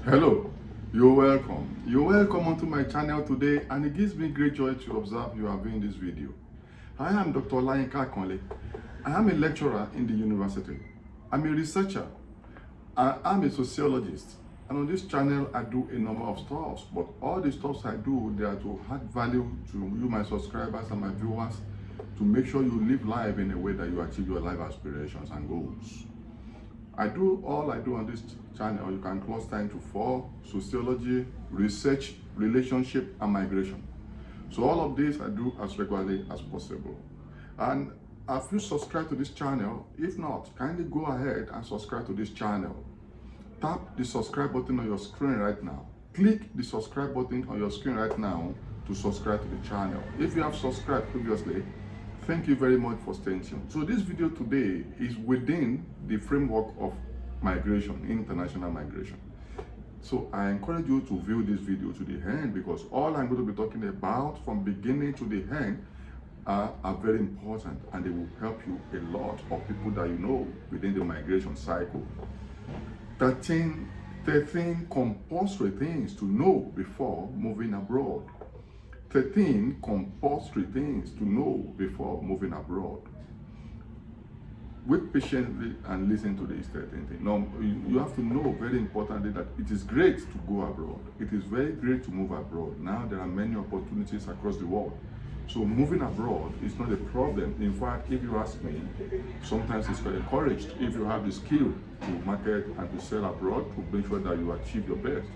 Hello, you're welcome. You're welcome onto my channel today, and it gives me great joy to observe you are viewing this video. I am Dr. Olayinka Akanle. I am a lecturer in the university. I'm a researcher. I am a sociologist. And on this channel, I do a number of stuff, but all the stuff I do, they are to add value to you, my subscribers and my viewers, to make sure you live life in a way that you achieve your life aspirations and goals. All I do on this channel, you can cluster into 4: sociology, research, relationship, and migration. So all of this I do as regularly as possible. And if you subscribe to this channel, if not, kindly go ahead and subscribe to this channel. Tap the subscribe button on your screen right now. Click the subscribe button on your screen right now to subscribe to the channel. If you have subscribed previously, thank you very much for staying tuned. So this video today is within the framework of migration, international migration. So I encourage you to view this video to the end, because all I'm going to be talking about from beginning to the end are very important, and they will help you a lot of people that you know within the migration cycle. 13 compulsory things to know before moving abroad. 13 compulsory things to know before moving abroad. Wait patiently and listen to these 13 things. Now, you have to know very importantly that it is great to go abroad. It is very great to move abroad. Now there are many opportunities across the world. So moving abroad is not a problem. In fact, if you ask me, sometimes it's very encouraged if you have the skill to market and to sell abroad, to make sure that you achieve your best.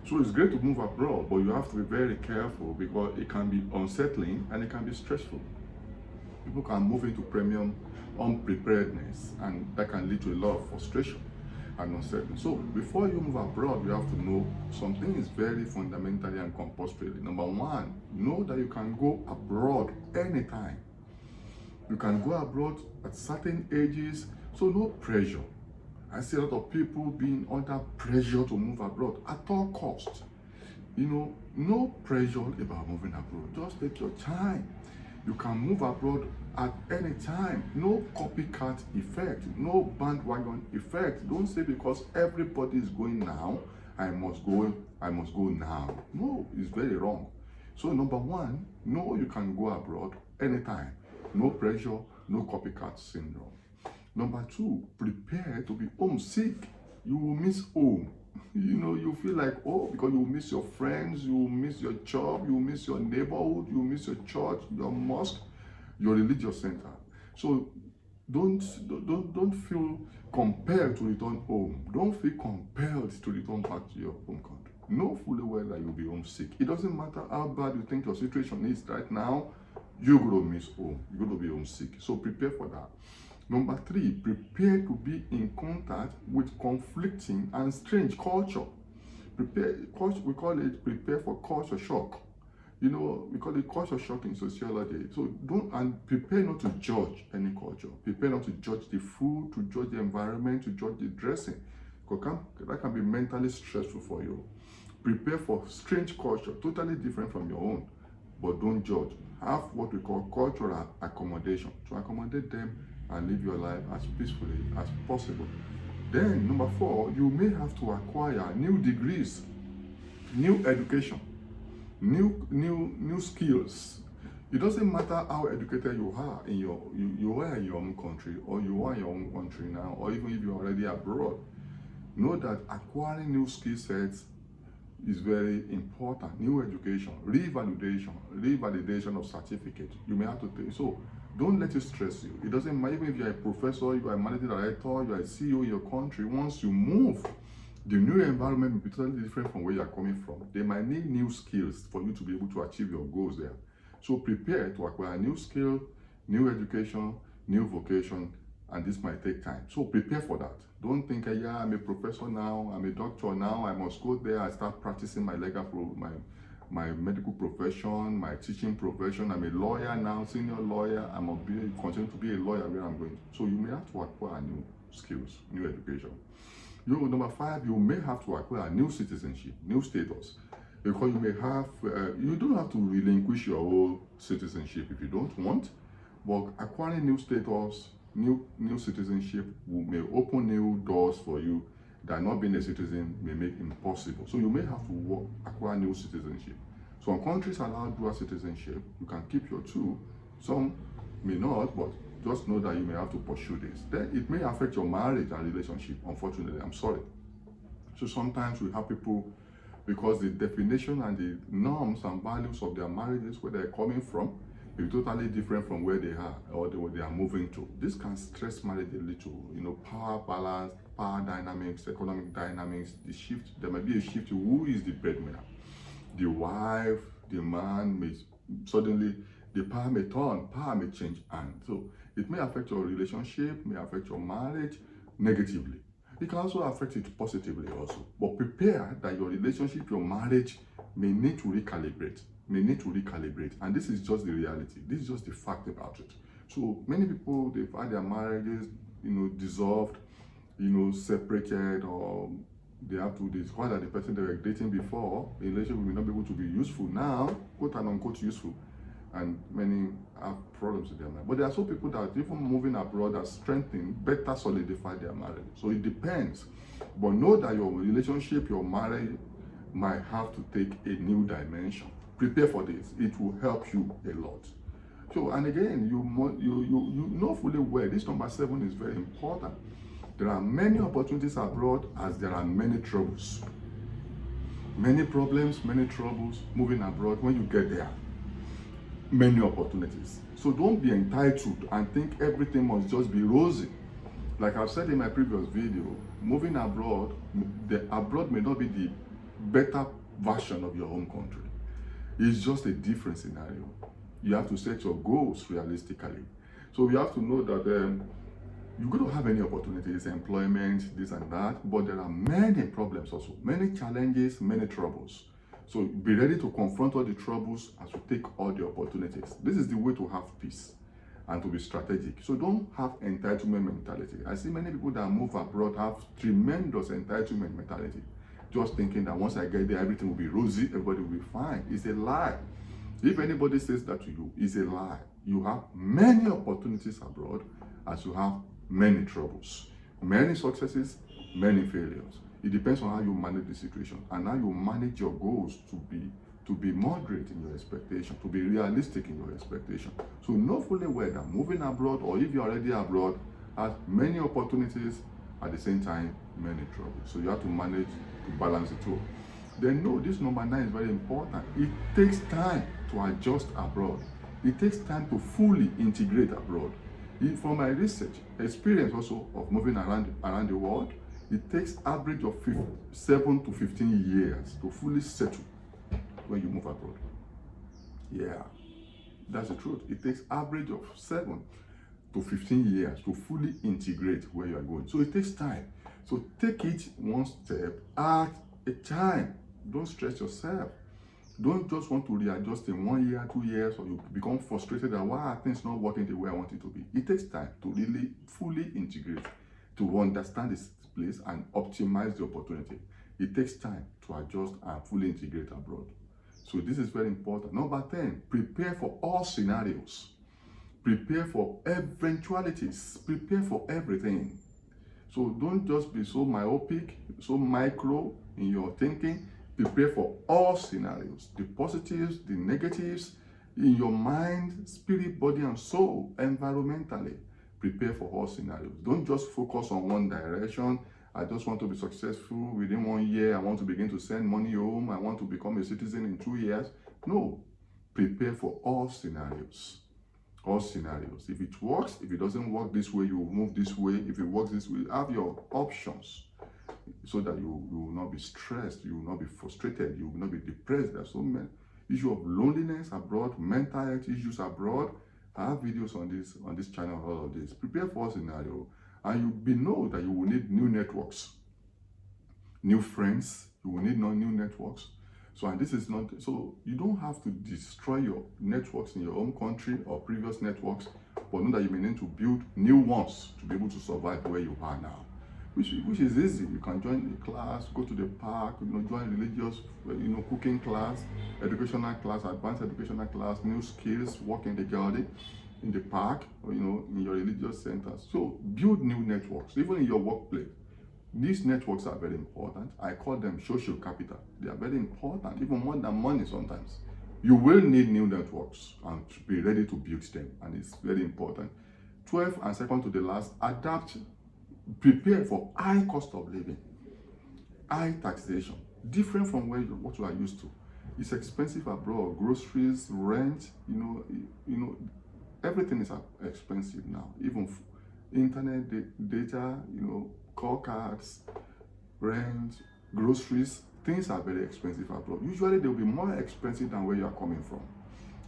So it's great to move abroad, but you have to be very careful, because it can be unsettling and it can be stressful. People can move into premium unpreparedness, and that can lead to a lot of frustration and uncertainty. So before you move abroad, you have to know something is very fundamentally and compulsory. Number one, know that you can go abroad anytime. You can go abroad at certain ages, so no pressure. I see a lot of people being under pressure to move abroad at all costs. No pressure about moving abroad. Just take your time. You can move abroad at any time. No copycat effect, no bandwagon effect. Don't say because everybody is going now, I must go now. No, it's very wrong. So number one, know you can go abroad anytime. No pressure, no copycat syndrome. Number two, prepare to be homesick. You will miss home. You feel like, oh, because you will miss your friends, you will miss your job, you will miss your neighborhood, you will miss your church, your mosque, your religious center. So don't feel compelled to return home. Don't feel compelled to return back to your home country. Know fully well that you'll be homesick. It doesn't matter how bad you think your situation is right now, you're going to miss home. You're going to be homesick. So prepare for that. Number three, prepare to be in contact with conflicting and strange culture. We call it prepare for culture shock. We call it culture shock in sociology. So prepare not to judge any culture. Prepare not to judge the food, to judge the environment, to judge the dressing. Because that can be mentally stressful for you. Prepare for strange culture, totally different from your own, but don't judge. Have what we call cultural accommodation, to accommodate them and live your life as peacefully as possible. Then number four, you may have to acquire new degrees, new education, new skills. It doesn't matter how educated you are in your own country, or you are in your own country now, or even if you're already abroad. Know that acquiring new skill sets is very important. New education, revalidation of certificate. You may have to take. So don't let it stress you. It doesn't matter even if you're a professor, you are a managing director, you are a CEO in your country. Once you move, the new environment will be totally different from where you're coming from. They might need new skills for you to be able to achieve your goals there. So prepare to acquire new skill, new education, new vocation, and this might take time. So prepare for that. Don't think, yeah, I'm a professor now, I'm a doctor now, I must go there and start practicing my my medical profession, my teaching profession. I'm a lawyer now, senior lawyer. I must continue to be a lawyer where I'm going. So you may have to acquire new skills, new education. Number five, you may have to acquire new citizenship, new status, because you may have, you don't have to relinquish your old citizenship if you don't want, but acquiring new status, new citizenship may open new doors for you that not being a citizen may make impossible. So you may have to acquire new citizenship. Some countries allow dual citizenship. You can keep your two. Some may not, but just know that you may have to pursue this. Then it may affect your marriage and relationship, unfortunately. I'm sorry. So sometimes we have people, because the definition and the norms and values of their marriages, where they're coming from, is totally different from where they are or where they are moving to. This can stress marriage a little. You know, power balance, power dynamics, economic dynamics, the shift. There might be a shift to who is the breadwinner. The wife, the man may suddenly, the power may turn, power may change hands. So it may affect your relationship, may affect your marriage negatively. It can also affect it positively also. But prepare that your relationship, your marriage may need to recalibrate. And this is just the reality. This is just the fact about it. So many people, they've had their marriages, you know, dissolved, you know, separated, or they have to discover that the person they were dating before, the relationship will not be able to be useful now, quote and unquote useful. And many have problems with their marriage. But there are some people that even moving abroad are strengthening, better solidify their marriage. So it depends. But know that your relationship, your marriage might have to take a new dimension. Prepare for this. It will help you a lot. So, and again, you know fully well, this number 7 is very important. There are many opportunities abroad as there are many troubles. Many problems, many troubles moving abroad. When you get there, many opportunities. So don't be entitled and think everything must just be rosy. Like I've said in my previous video, moving abroad, the abroad may not be the better version of your home country. It's just a different scenario. You have to set your goals realistically. So you have to know that you're going to have many opportunities, employment, this and that, but there are many problems also, many challenges, many troubles. So be ready to confront all the troubles as you take all the opportunities. This is the way to have peace and to be strategic. So don't have entitlement mentality. I see many people that move abroad have tremendous entitlement mentality, just thinking that once I get there, everything will be rosy, everybody will be fine. It's a lie. If anybody says that to you, it's a lie. You have many opportunities abroad as you have many troubles, many successes, many failures. It depends on how you manage the situation and how you manage your goals to be moderate in your expectation, to be realistic in your expectation. So know fully well that moving abroad, or if you're already abroad, has many opportunities, at the same time, many troubles. So you have to manage to balance the two. Then know this number 9 is very important. It takes time to adjust abroad. It takes time to fully integrate abroad. From my research, experience also of moving around the world, it takes average of 7 to 15 years to fully settle when you move abroad. Yeah, that's the truth. It takes average of 7 to 15 years to fully integrate where you are going. So it takes time. So take it one step at a time. Don't stress yourself. Don't just want to readjust in 1 year, 2 years, or you become frustrated that why are things not working the way I want it to be. It takes time to really fully integrate, to understand this place and optimize the opportunity. It takes time to adjust and fully integrate abroad. So this is very important. Number 10, prepare for all scenarios. Prepare for eventualities. Prepare for everything. So don't just be so myopic, so micro in your thinking. Prepare for all scenarios, the positives, the negatives, in your mind, spirit, body, and soul, environmentally. Prepare for all scenarios. Don't just focus on one direction. I just want to be successful within 1 year. I want to begin to send money home. I want to become a citizen in 2 years. No, prepare for all scenarios. All scenarios. If it works, if it doesn't work this way, you will move this way. If it works this way, have your options so that you will not be stressed, you will not be frustrated, you will not be depressed. There's so many issues of loneliness abroad, mental health issues abroad. I have videos on this channel, all of this. Prepare for a scenario, and you know that you will need new networks, new friends. You will need new networks. So, and this is not, so you don't have to destroy your networks in your own country or previous networks, but know that you may need to build new ones to be able to survive where you are now. Which is easy. You can join a class, go to the park, join religious, cooking class, educational class, advanced educational class, new skills, work in the garden, in the park, or in your religious centers. So build new networks, even in your workplace. These networks are very important. I call them social capital. They are very important, even more than money sometimes. You will need new networks and to be ready to build them, and it's very important. 12, and second to the last, adapt, prepare for high cost of living, high taxation, different from what you are used to. It's expensive abroad. Groceries, rent, everything is expensive now. Even internet, data, call cards, rent, groceries, things are very expensive abroad. Usually they'll be more expensive than where you are coming from.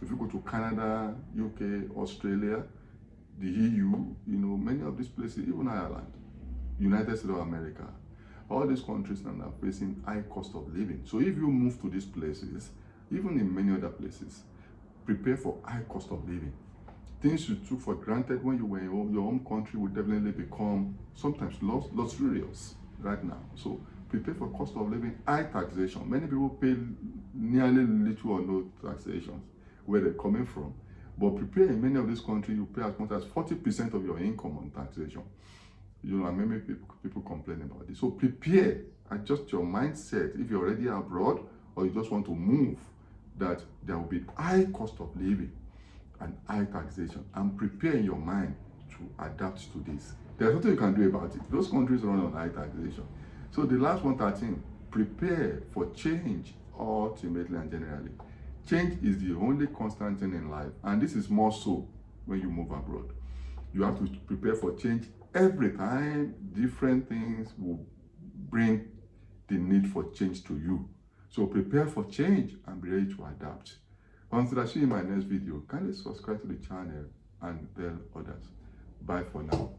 If you go to Canada, UK, Australia, the EU, many of these places, even Ireland, United States of America, all these countries now are facing high cost of living. So if you move to these places, even in many other places, prepare for high cost of living. Things you took for granted when you were in your home country will definitely become sometimes luxurious right now. So prepare for cost of living, high taxation. Many people pay nearly little or no taxation where they're coming from. But prepare, in many of these countries, you pay as much as 40% of your income on taxation. And many people complain about this. So prepare, adjust your mindset if you're already abroad or you just want to move, that there will be high cost of living and high taxation, and prepare in your mind to adapt to this. There's nothing you can do about it. Those countries run on high taxation. So the last one, 13, prepare for change ultimately and generally. Change is the only constant thing in life, and this is more so when you move abroad. You have to prepare for change every time. Different things will bring the need for change to you. So prepare for change and be ready to adapt. Until I see you in my next video, kindly subscribe to the channel and tell others. Bye for now.